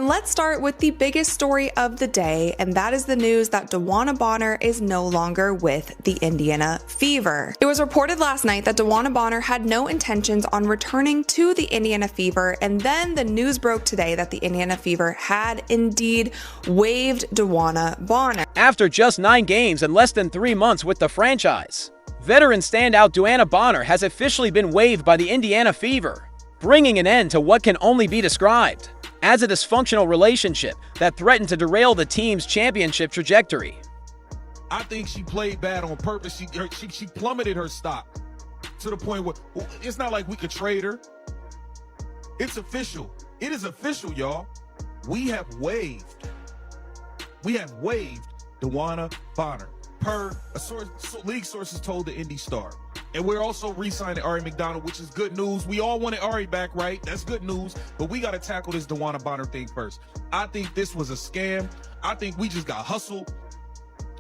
And let's start with the biggest story of the day, and that is the news that DeWanna Bonner is no longer with the Indiana Fever. It was reported last night that DeWanna Bonner had no intentions on returning to the Indiana Fever, and then the news broke today that the Indiana Fever had indeed waived DeWanna Bonner. After just 9 games and less than 3 months with the franchise, veteran standout DeWanna Bonner has officially been waived by the Indiana Fever, bringing an end to what can only be described as a dysfunctional relationship that threatened to derail the team's championship trajectory. I think she played bad on purpose. She plummeted her stock to the point where it's not like we could trade her. It's official. It is official, y'all. We have waived DeWanna Bonner, per league sources told the Indy Star. And we're also re-signing Ari McDonald, which is good news. We all wanted Ari back, right? That's good news. But we got to tackle this DeWanna Bonner thing first. I think this was a scam. I think we just got hustled.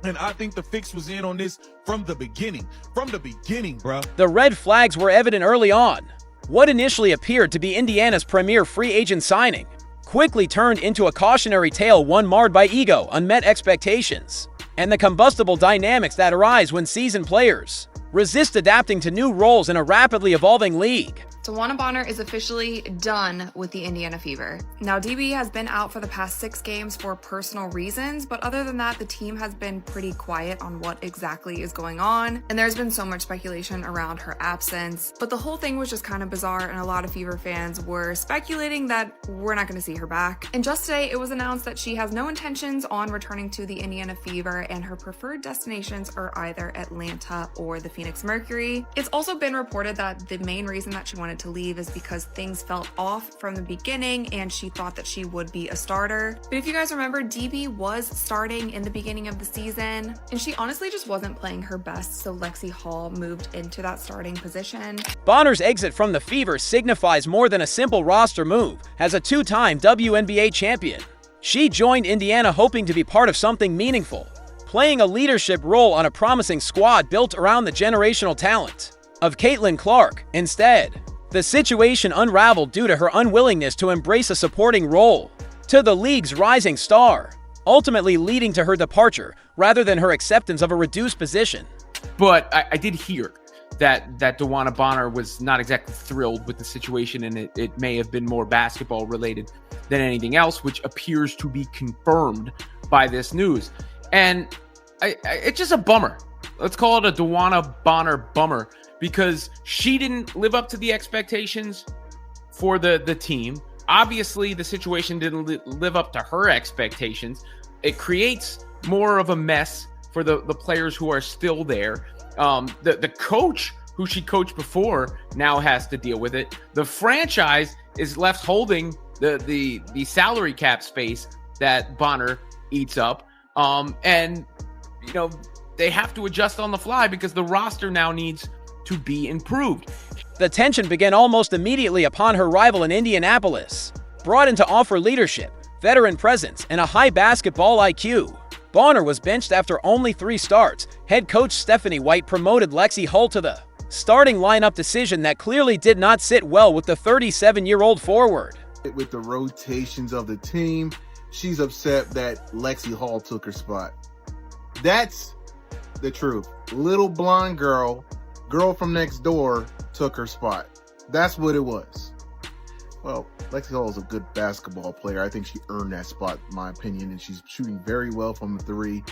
And I think the fix was in on this from the beginning. From the beginning, bruh. The red flags were evident early on. What initially appeared to be Indiana's premier free agent signing quickly turned into a cautionary tale, one marred by ego, unmet expectations, and the combustible dynamics that arise when seasoned players resist adapting to new roles in a rapidly evolving league. DeWanna Bonner is officially done with the Indiana Fever. Now, DB has been out for the past 6 games for personal reasons, but other than that, the team has been pretty quiet on what exactly is going on, and there's been so much speculation around her absence. But the whole thing was just kind of bizarre, and a lot of Fever fans were speculating that we're not going to see her back. And just today, it was announced that she has no intentions on returning to the Indiana Fever, and her preferred destinations are either Atlanta or the Phoenix Mercury. It's also been reported that the main reason that she wanted to leave is because things felt off from the beginning and she thought that she would be a starter. But if you guys remember, DB was starting in the beginning of the season and she honestly just wasn't playing her best, so Lexi Hall moved into that starting position. Bonner's exit from the Fever signifies more than a simple roster move. As a 2-time WNBA champion, she joined Indiana hoping to be part of something meaningful, playing a leadership role on a promising squad built around the generational talent of Caitlin Clark. Instead, the situation unraveled due to her unwillingness to embrace a supporting role to the league's rising star, ultimately leading to her departure rather than her acceptance of a reduced position. But I did hear that DeWanna Bonner was not exactly thrilled with the situation, and it may have been more basketball related than anything else, which appears to be confirmed by this news. And it's just a bummer. Let's call it a DeWanna Bonner bummer, because she didn't live up to the expectations for the team. Obviously, the situation didn't live up to her expectations. It creates more of a mess for the players who are still there. The coach who she coached before now has to deal with it. The franchise is left holding the salary cap space that Bonner eats up. And, you know, they have to adjust on the fly because the roster now needs to be improved. The tension began almost immediately upon her arrival in Indianapolis. Brought in to offer leadership, veteran presence, and a high basketball IQ, Bonner was benched after only 3 starts. Head coach Stephanie White promoted Lexi Hull to the starting lineup, decision that clearly did not sit well with the 37-year-old forward. With the rotations of the team, she's upset that Lexi Hall took her spot. That's the truth. Little blonde girl from next door took her spot. That's what it was. Well, Lexi Hall is a good basketball player. I think she earned that spot, in my opinion, and she's shooting very well from the 3.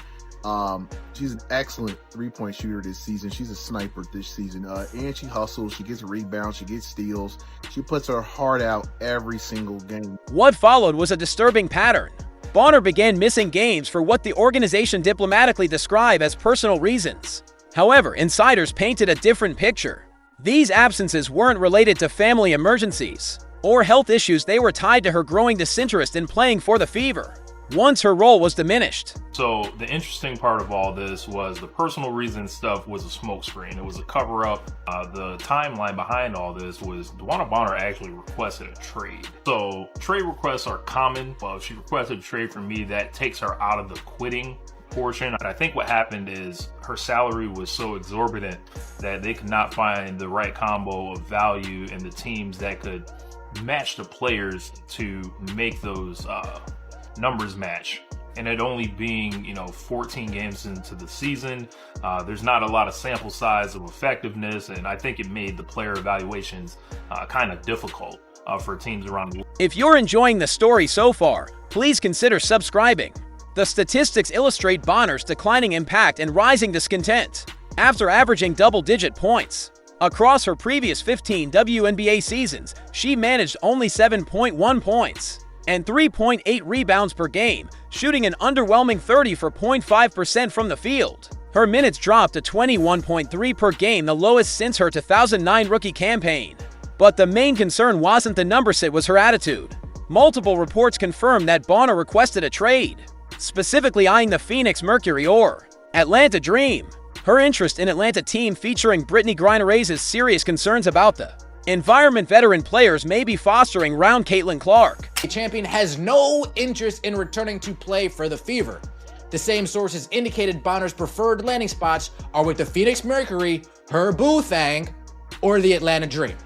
She's an excellent 3-point shooter this season. She's a sniper this season. And she hustles, she gets rebounds, she gets steals. She puts her heart out every single game. What followed was a disturbing pattern. Bonner began missing games for what the organization diplomatically described as personal reasons. However, insiders painted a different picture. These absences weren't related to family emergencies or health issues. They were tied to her growing disinterest in playing for the Fever once her role was diminished. So the interesting part of all this was the personal reason stuff was a smokescreen. It was a cover-up. The timeline behind all this was DeWanna Bonner actually requested a trade. So trade requests are common. Well, if she requested a trade from me, that takes her out of the quitting portion. I think what happened is her salary was so exorbitant that they could not find the right combo of value in the teams that could match the players to make those numbers match. And it only being, 14 games into the season, there's not a lot of sample size of effectiveness, and I think it made the player evaluations kind of difficult for teams around the world. If you're enjoying the story so far, please consider subscribing. The statistics illustrate Bonner's declining impact and rising discontent. After averaging double-digit points across her previous 15 WNBA seasons, she managed only 7.1 points and 3.8 rebounds per game, shooting an underwhelming 30.5% from the field. Her minutes dropped to 21.3 per game, the lowest since her 2009 rookie campaign. But the main concern wasn't the numbers, it was her attitude. Multiple reports confirmed that Bonner requested a trade, specifically eyeing the Phoenix Mercury or Atlanta Dream. Her interest in Atlanta team featuring Brittney Griner raises serious concerns about the environment veteran players may be fostering around Caitlin Clark. The champion has no interest in returning to play for the Fever. The same sources indicated Bonner's preferred landing spots are with the Phoenix Mercury, her boo thang, or the Atlanta Dream.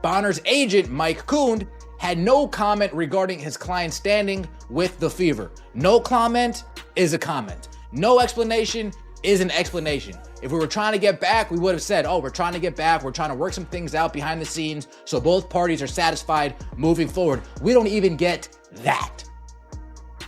Bonner's agent, Mike Kund, had no comment regarding his client's standing with the Fever. No comment is a comment. No explanation is an explanation. If we were trying to get back, we would have said, oh, we're trying to get back. We're trying to work some things out behind the scenes so both parties are satisfied moving forward. We don't even get that.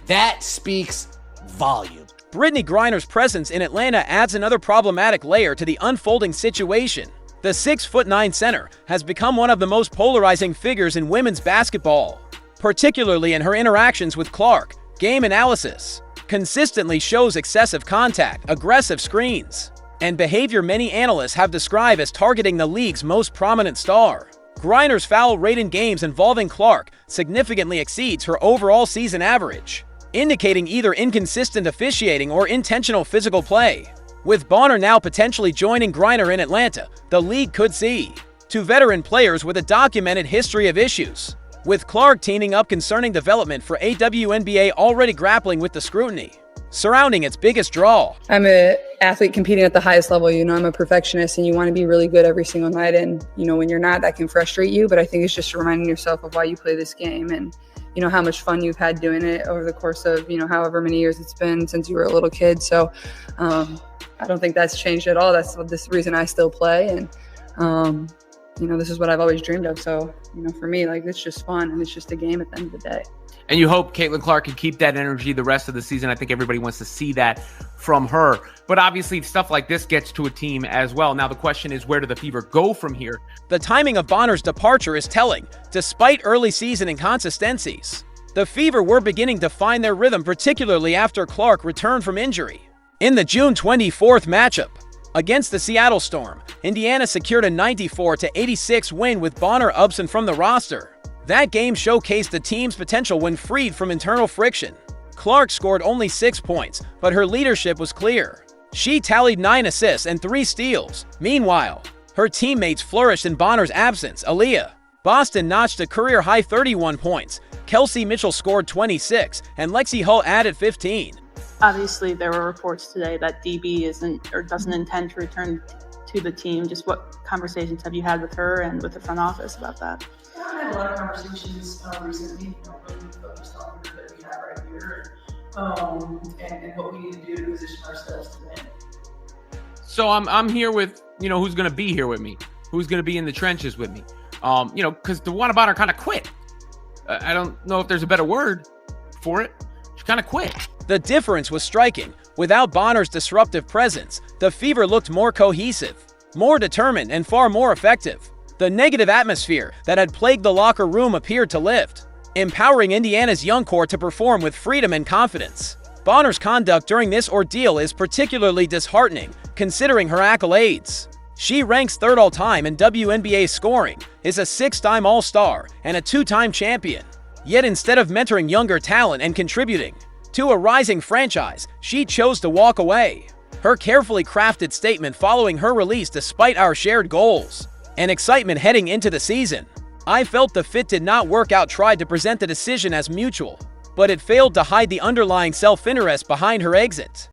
That speaks volume. Brittney Griner's presence in Atlanta adds another problematic layer to the unfolding situation. The 6'9" center has become one of the most polarizing figures in women's basketball, particularly in her interactions with Clark. Game analysis consistently shows excessive contact, aggressive screens, and behavior many analysts have described as targeting the league's most prominent star. Griner's foul rate in games involving Clark significantly exceeds her overall season average, indicating either inconsistent officiating or intentional physical play. With Bonner now potentially joining Griner in Atlanta, the league could see two veteran players with a documented history of issues, with Clark teaming up concerning development for a WNBA already grappling with the scrutiny surrounding its biggest draw. I'm an athlete competing at the highest level. I'm a perfectionist, and you want to be really good every single night. And, when you're not, that can frustrate you. But I think it's just reminding yourself of why you play this game and, how much fun you've had doing it over the course of, however many years it's been since you were a little kid. So I don't think that's changed at all. That's the reason I still play. And, this is what I've always dreamed of. So, for me, it's just fun, and it's just a game at the end of the day. And you hope Caitlin Clark can keep that energy the rest of the season. I think everybody wants to see that from her. But obviously, stuff like this gets to a team as well. Now, the question is, where do the Fever go from here? The timing of Bonner's departure is telling. Despite early season inconsistencies, the Fever were beginning to find their rhythm, particularly after Clark returned from injury. In the June 24th matchup against the Seattle Storm, Indiana secured a 94-86 win with Bonner absent from the roster. That game showcased the team's potential when freed from internal friction. Clark scored only 6 points, but her leadership was clear. She tallied 9 assists and 3 steals. Meanwhile, her teammates flourished in Bonner's absence. Aaliyah Boston notched a career-high 31 points. Kelsey Mitchell scored 26, and Lexi Hull added 15. Obviously, there were reports today that DB doesn't intend to return to the team. Just what conversations have you had with her and with the front office about that? I had a lot of conversations recently, really focused on the that we have right here, and what we need to do to position ourselves to win. So I'm here with, who's going to be here with me, who's going to be in the trenches with me, because DeWanna Bonner kind of quit. I don't know if there's a better word for it. She kind of quit. The difference was striking. Without Bonner's disruptive presence, the Fever looked more cohesive, more determined, and far more effective. The negative atmosphere that had plagued the locker room appeared to lift, empowering Indiana's young core to perform with freedom and confidence. Bonner's conduct during this ordeal is particularly disheartening, considering her accolades. She ranks 3rd all-time in WNBA scoring, is a 6-time All-Star, and a 2-time champion. Yet instead of mentoring younger talent and contributing to a rising franchise, she chose to walk away. Her carefully crafted statement following her release despite our shared goals and excitement heading into the season. I felt the fit did not work out, tried to present the decision as mutual, but it failed to hide the underlying self-interest behind her exit.